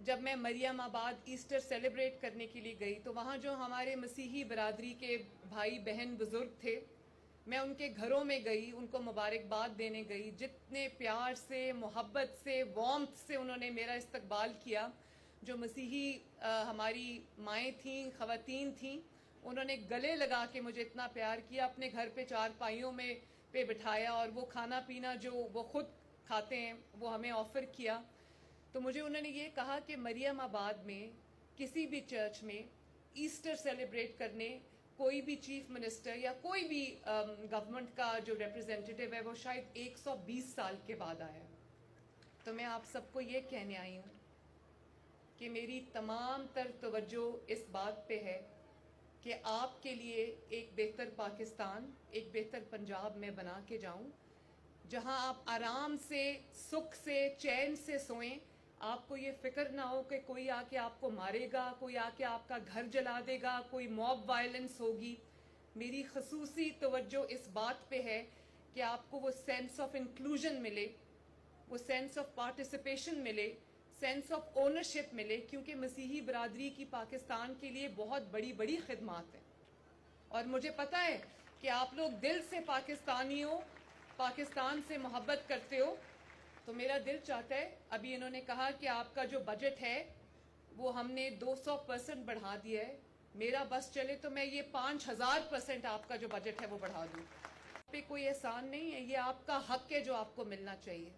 جب میں مریم آباد ایسٹر سیلیبریٹ کرنے کے لیے گئی تو وہاں جو ہمارے مسیحی برادری کے بھائی بہن بزرگ تھے، میں ان کے گھروں میں گئی، ان کو مبارکباد دینے گئی. جتنے پیار سے، محبت سے، وارمتھ سے انہوں نے میرا استقبال کیا. جو مسیحی ہماری مائیں تھیں، خواتین تھیں، انہوں نے گلے لگا کے مجھے اتنا پیار کیا، اپنے گھر پہ چارپائیوں میں پہ بٹھایا، اور وہ کھانا پینا جو وہ خود کھاتے ہیں وہ ہمیں آفر کیا. تو مجھے انہوں نے یہ کہا کہ مریم آباد میں کسی بھی چرچ میں ایسٹر سیلیبریٹ کرنے کوئی بھی چیف منسٹر یا کوئی بھی گورنمنٹ کا جو ریپرزینٹیٹیو ہے وہ شاید 120 سال کے بعد آیا. تو میں آپ سب کو یہ کہنے آئی ہوں کہ میری تمام تر توجہ اس بات پہ ہے کہ آپ کے لیے ایک بہتر پاکستان، ایک بہتر پنجاب میں بنا کے جاؤں، جہاں آپ آرام سے، سکھ سے، چین سے سوئیں. آپ کو یہ فکر نہ ہو کہ کوئی آ کے آپ کو مارے گا، کوئی آ کے آپ کا گھر جلا دے گا، کوئی موب وائلنس ہوگی. میری خصوصی توجہ اس بات پہ ہے کہ آپ کو وہ سینس آف انکلوژن ملے، وہ سینس آف پارٹیسپیشن ملے، سینس آف اونرشپ ملے، کیونکہ مسیحی برادری کی پاکستان کے لیے بہت بڑی بڑی خدمات ہیں. اور مجھے پتا ہے کہ آپ لوگ دل سے پاکستانی ہو، پاکستان سے محبت کرتے ہو. تو میرا دل چاہتا ہے، ابھی انہوں نے کہا کہ آپ کا جو بجٹ ہے وہ ہم نے 200% بڑھا دیا ہے. میرا بس چلے تو میں یہ 5000% آپ کا جو بجٹ ہے وہ بڑھا دوں. پہ کوئی احسان نہیں ہے، یہ آپ کا حق ہے جو آپ کو ملنا چاہیے.